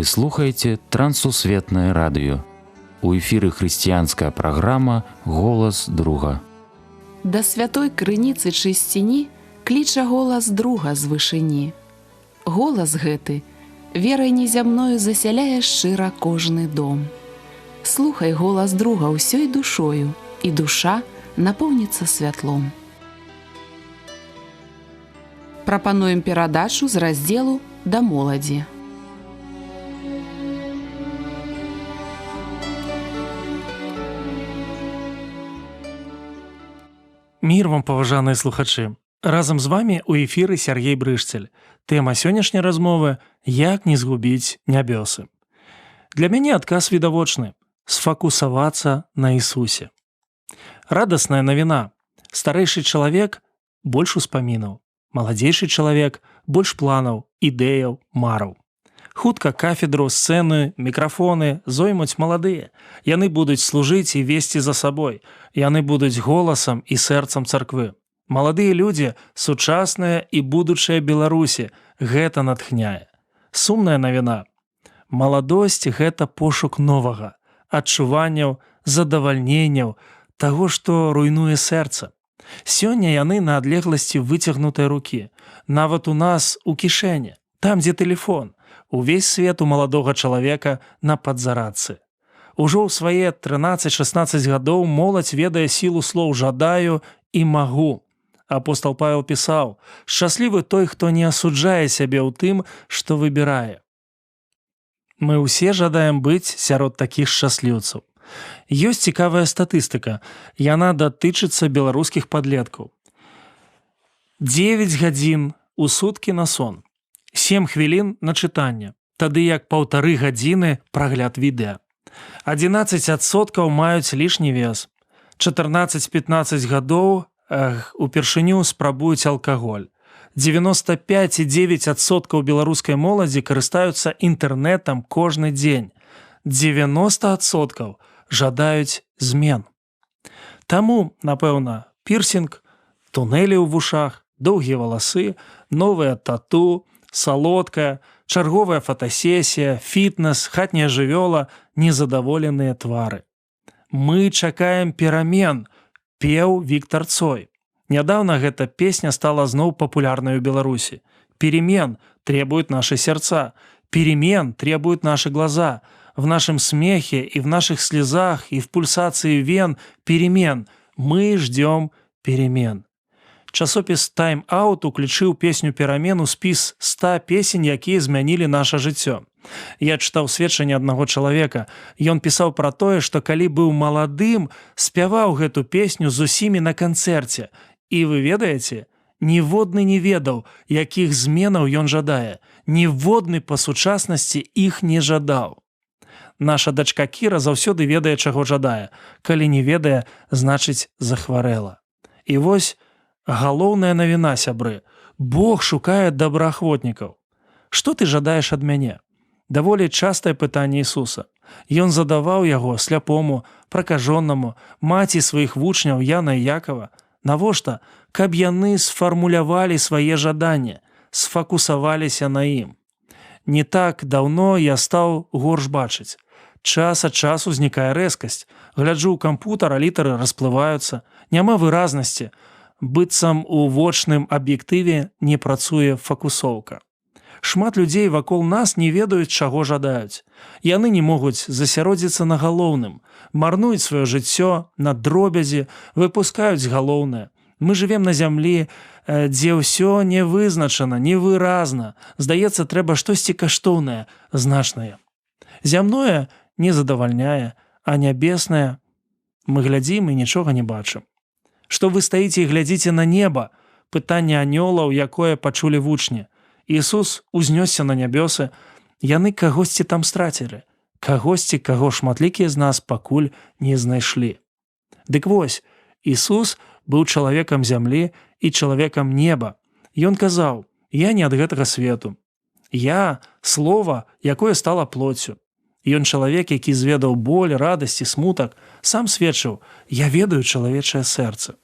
Вы слухаеце Трансусветнае радыё. У эфіры хрысціянская праграма «Голас друга». Да святой крыніцы чысціні кліча голас друга з вышыні. Голас гэты верай незямною засяляе шчыра кожны дом. Слухай голас друга ўсёй душою, і душа напоўніцца святлом. Прапануем перадачу з раздзелу «Да моладзі». Мір вам, паважаныя слухачы! Разам з вамі ў эфіры Сергей Брышцель. Тэма сённяшняй размовы «Як не згубіць нябёсы». Для мяне адказ відавочны – сфокусавацца на Ісусе. Радасная навіна. Старэйшы чалавек – больш успамінаў. Маладзейшы чалавек – больш планаў, ідэяў, мараў. Хутка кафедру, сцэны, мікрафоны зоймуць маладыя. Яны будуць служыць і весці за сабой. Яны будуць голасам і сэрцам царквы. Маладыя людзі – сучасная і будучая Беларусі. Гэта натхняе. Сумная навіна. Маладосць – гэта пошук новага, адчуванняў, задавальненняў, таго, што руйнуе сэрца. Сёння яны на адлегласці выцягнутай рукі. Нават у нас у кішэні, там, дзе тэлефон. Увесь свет у маладога чалавека на падзарадцы. Ужо ў свае 13-16 гадоў моладзь ведае сілу слоў «жадаю» і «магу». Апостал Павел пісаў: «Шчаслівы той, хто не асуджае сябе ў тым, што выбірае». Мы ўсе жадаем быць сярод такіх шчасліўцаў. Ёсць цікавая статыстыка. Яна датычыцца беларускіх падлеткаў. 9 гадзін у суткі на сон. 7 хвілін на чытанне, тады як 1,5 гадзіны прагляд відэа. 11% маюць лішні вес. 14-15 гадоў упершыню спрабуюць алкаголь. 95,9% беларускай моладзі карыстаюцца інтэрнэтам кожны дзень. 90% жадаюць змен. Таму, напэўна, пірсінг, тунэлі ў вушах, доўгія валасы, новыя тату, салодкая, чарговая фотасесія, фітнес, хатняя жывёла, незадаволеныя твары. Мы чакаем перамен, пеў Віктар Цой. Нядаўна гэта песня стала зноў папулярнай у Беларусі. Перемен требуют наши сердца, перемен требуют наши глаза. В нашем смехе и в наших слезах и в пульсации вен перемен. Мы ждем перемен. Часопіс Time Out уключыў песню «Перамен» у спіс 100 песень, якія змянілі наша жыццё. Я чытаў сведчанне аднаго чалавека. Ён пісаў пра тое, што калі быў маладым, спяваў гэту песню з усімі на канцэрце. І вы ведаеце, ніводны не ведаў, якіх зменаў ён жадае. Ніводны па сучаснасці іх не жадаў. Наша дачка Кіра заўсёды ведае, чаго жадае. Калі не ведае, значыць захварэла. І вось галоўная навіна, сябры. Бог шукае добраахвотнікаў. Што ты жадаеш ад мяне? Даволі частае пытанне Ісуса. Ён задаваў яго сляпому, пракажоннаму, маці сваіх вучняў Яна і Якава. Навошта? Каб яны сфармулявалі свае жаданні, сфокусаваліся на ім. Не так даўно я стаў горш бачыць. Час ад часу знікае рэзкасць. Гляджу ў кампутар, а літары расплываюцца. Няма выразнасці. Быццам у вочным аб'ектыве не працуе фокусоўка. Шмат людзей вакол нас не ведаюць, чаго жадаюць. Яны не могуць засяродзіцца на галоўным, марнуюць сваё жыццё на дробязі, выпускаюць галоўнае. Мы жывем на зямлі, дзе ўсё не вызначана, невыразна. Здаецца, трэба штосьці каштоўнае, значнае. Зямное не задавальняе, а нябеснае мы глядзім і нічога не бачым. Што вы стаіце і глядзіце на неба? Пытанне анёлаў, якое пачулі вучні. Ісус узнёсся на нябёсы, яны кагосьці там страцілі, кагосьці, каго шматлікія з нас пакуль не знайшлі. Дык вось, Ісус быў чалавекам зямлі і чалавекам неба. Ён казаў: «Я не ад гэтага свету. Я – слова, якое стала плоццю». Ён чалавек, які зведаў боль, радасць і смутак, сам сведчыў: «Я ведаю чалавечае сэрца».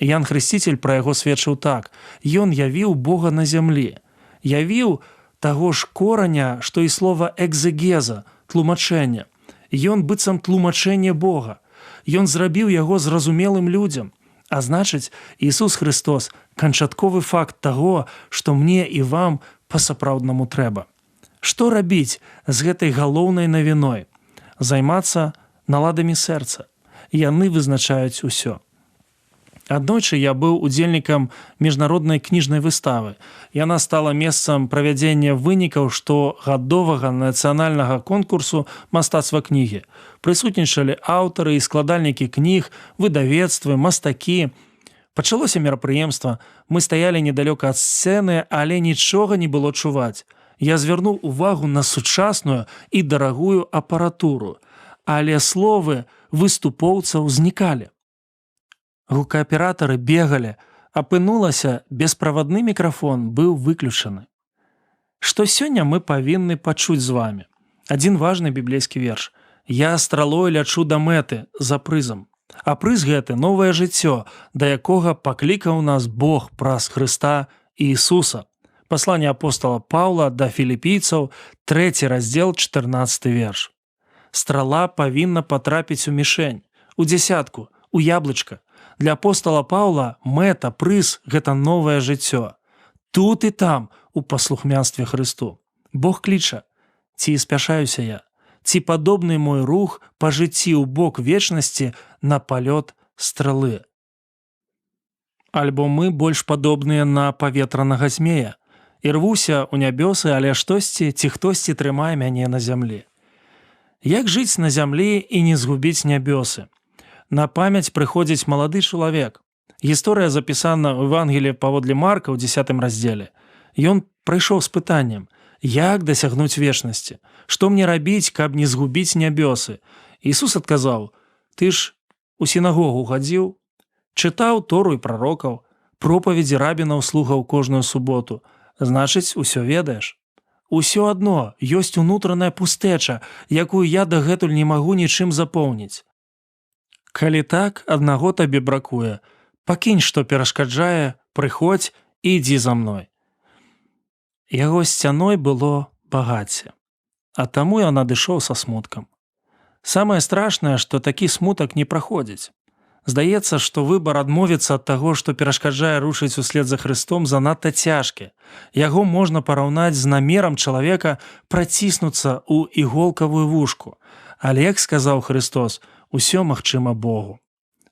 Ян Хрысціцель пра яго сведчыў так: «Ён явіў Бога на зямлі». Явіў таго ж кораня, што і слова экзегеза, тлумачэння. Ён быццам тлумачэнне Бога. Ён зрабіў яго зразумелым людзям. А значыць, Ісус Христос – канчатковы факт таго, што мне і вам па-сапраўднаму трэба. Што рабіць з гэтай галоўнай навіной? Займацца наладамі сэрца. Яны вызначаюць усё. Аднойчы я быў удзельнікам міжнароднай кніжнай выставы. Яна стала месцам правядзення вынікаў штогадовага нацыянальнага конкурсу мастацтва кнігі. Прысутнічалі аўтары і складальнікі кніг, выдавецтвы, мастакі. Пачалося мерапрыемства. Мы стаялі недалёка ад сцэны, але нічога не было чуваць. Я звярнуў увагу на сучасную і дарагую апаратуру, але словы выступоўцаў знікалі. Гукааператары бегалі, апынулася, бесправадны мікрафон быў выключаны. Што сёння мы павінны пачуць з вамі? Адзін важны біблейскі верш. «Я стралой лячу да мэты за прызам». А прыз гэты новае жыццё, да якога паклікаў нас Бог праз Хрыста і Ісуса. Пасланне апостола Паўла да філіпійцаў, 3 раздзел, 14 верш. Страла павінна патрапіць у мішень, у дзясятку, у яблычка. Для апостола Паўла мэта, прыз – гэта новае жыццё. Тут і там, у паслухмянстве Хрысту. Бог кліча. Ці спяшаюся я? Ці падобны мой рух па жыцці ў бок вечнасці на палёт стрэлы? Альбо мы больш падобныя на паветранага змея. І рвуся ў нябёсы, але штосьці ці хтосьці трымае мяне на зямлі. Як жыць на зямлі і не згубіць нябёсы? На памяць прыходзіць малады чалавек. Гісторыя запісана ў Евангеліі паводле Марка ў 10 раздзеле. Ён прыйшоў з пытаннем: як дасягнуць вечнасці? Што мне рабіць, каб не згубіць нябёсы? Ісус адказаў: ты ж у сінагогу хадзіў, чытаў Тору і прарокаў, пропаведзі рабінаў слухаў кожную суботу. Значыць, усё ведаеш. Усё адно ёсць унутраная пустэча, якую я дагэтуль не магу нічым запоўніць. Калі так, аднаго табе бракуе. Пакінь, што перашкаджае, прыходзь і ідзі за мной. Яго сцяной было багацце, а таму ён адышоў са смуткам. Самае страшнае, што такі смутак не праходзіць. Здаецца, што выбар адмовіцца ад таго, што перашкаджае рушыць услед за Хрыстом, занадта цяжкі. Яго можна параўнаць з намерам чалавека праціснуцца ў іголкавую вушку. Але, як сказаў Христос, усё магчыма Богу.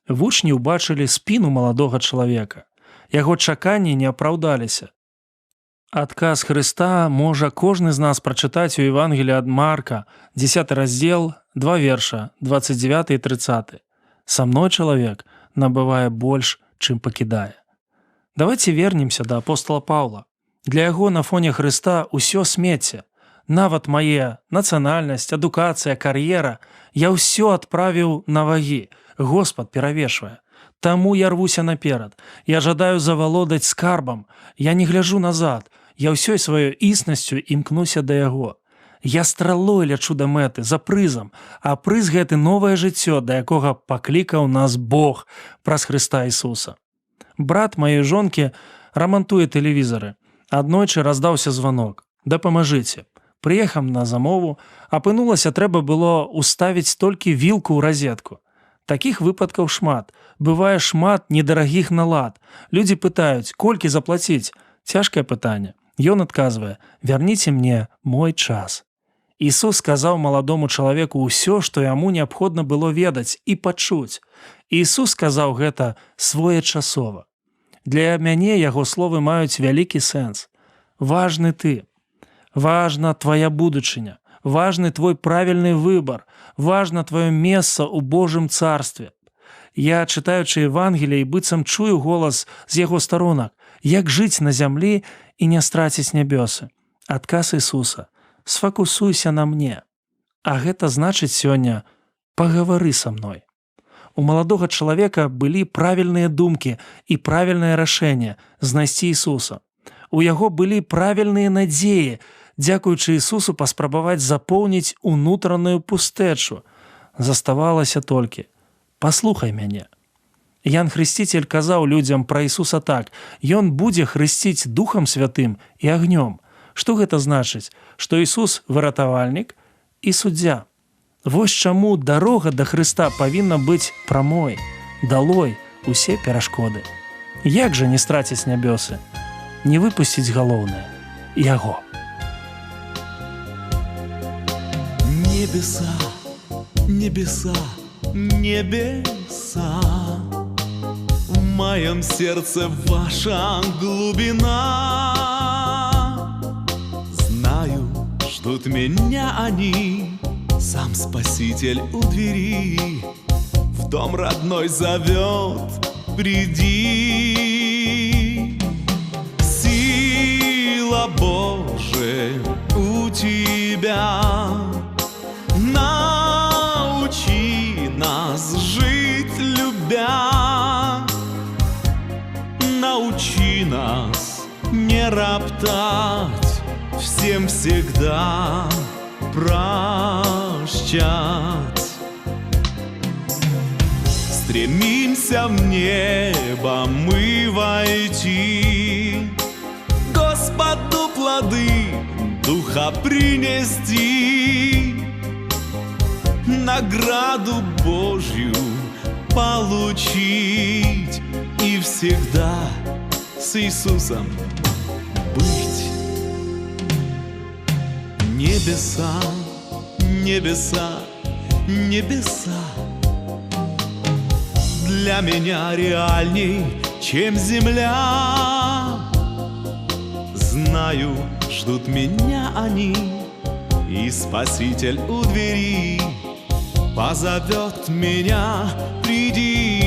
Вучні ўбачылі спіну маладога чалавека. Яго чаканні не апраўдаліся. Адказ Хрыста можа кожны з нас прачытаць у Евангеліі ад Марка, 10 раздзел, 2 верша, 29 і 30. «Са мной чалавек набывае больш, чым пакідае». Давайте вернемся да апостола Паўла. Для яго на фоне Хрыста ўсё смецце. Нават мае нацыянальнасць, адукацыя, кар'ера, я ўсё адправіў на вагі. Господ перавешвае. Таму я рвуся наперад. Я жадаю завалодаць скарбам. Я не гляджу назад. Я ўсёй сваёй існасцю імкнуся да яго. Я стралой лячу да мэты, за прызам, а прыз гэты новае жыццё, да якога паклікаў нас Бог праз Хрыста Ісуса. Брат маёй жонкі рамантуе тэлевізары. Аднойчы раздаўся званок. Дапамажыце. Прыехам на замову, апынулася, трэба было уставіць толькі вілку ў разетку. Такіх выпадкаў шмат. Бывае шмат недарагіх налад. Людзі пытаюць, колькі заплаціць? Цяжкае пытанне. Ён адказвае: «Вярніце мне мой час». Ісус сказаў маладому чалавеку ўсё, што яму неабходна было ведаць і пачуць. Ісус сказаў гэта своечасова. Для мяне яго словы маюць вялікі сэнс. Важны ты. Важна твоя будучыня, важны твой правільны выбар, важна твоё месца ў Божым царстве. Я, чытаючы Евангелие, быццам чую голас з яго старонак, як жыць на зямлі і не страціць нябёсы. Адказ Ісуса: сфокусуйся на мне. А гэта значыць сёння: пагавары са мной. У маладога чалавека былі правільныя думкі і правільнае рашэнне знайсці Ісуса. У яго былі правільныя надзеі, дзякуючы Ісусу паспрабаваць запоўніць унутраную пустэчу. Заставалася толькі: паслухай мяне. Ян Хрысціцель казаў людзям пра Ісуса так: Ён будзе хрысціць Духам Святым і агнём. Што гэта значыць? Што Ісус выратавальнік і суддзя. Вось чаму дарога да Хрыста павінна быць прамой, далой усе перашкоды. Як жа не страціць нябёсы? Не выпусціць галоўнае – яго. Небеса, небеса, небеса, в моем сердце ваша глубина. Знаю, ждут меня они, сам Спаситель у двери, в дом родной зовет, приди. Сила Божия у тебя, научи нас жить любя, научи нас не роптать, всем всегда прощать. Стремимся в небо мы войти, Господу плоды Духа принести, награду Божью получить и всегда с Иисусом быть. Небеса, небеса, небеса для меня реальней, чем земля. Знаю, ждут меня они, и Спаситель у двери позовет меня, приди.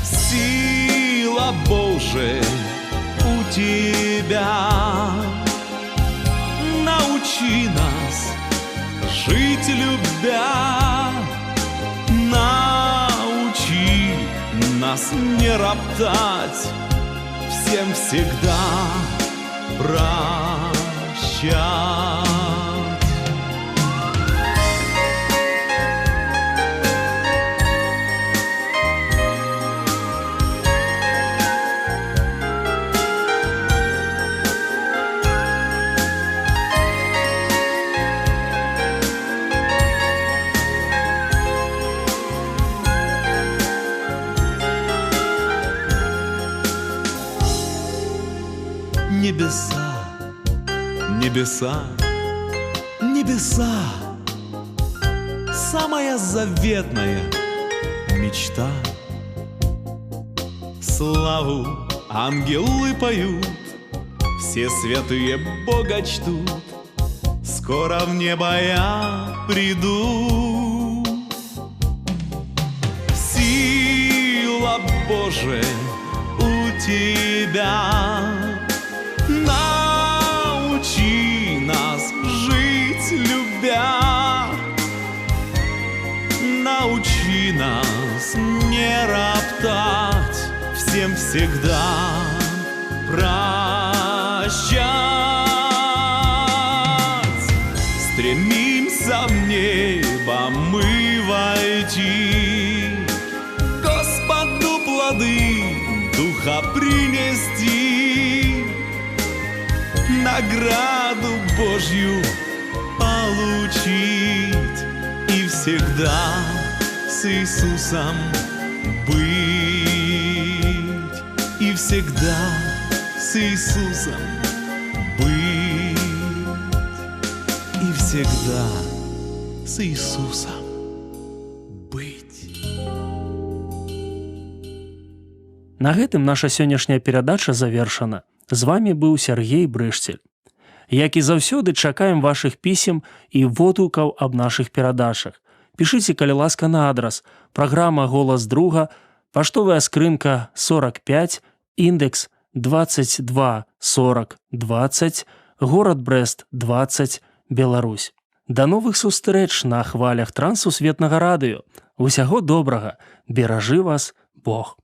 Сила Божия у тебя, научи нас жить любя, научи нас не роптать, всем всегда прощать. Небеса, небеса, небеса, самая заветная мечта. Славу ангелы поют, все святые Бога чтут, скоро в небо я приду. Сила Божия у тебя, научи нас жить любя, научи нас не роптать, всем всегда прощать. Стремимся в небо мы войти, Господу плоды Духа принести, награду Божью получить и всегда с Иисусом быть, и всегда с Иисусом быть, и всегда с Иисусом быть. На гэтым наша сённяшняя перадача завершана. З вами быў Сергей Брышцель. Як і заўсёды, чакаем вашых пісем і водгукаў аб нашых перадачах. Пішыце, калі ласка, на адрас: праграма «Голас друга», паштовая скрынка 45, індекс 224020, горад Брэст 20, Беларусь. Да новых сустрэч на хвалях Трансусветнага радыё. Усяго добрага, беражы вас Бог.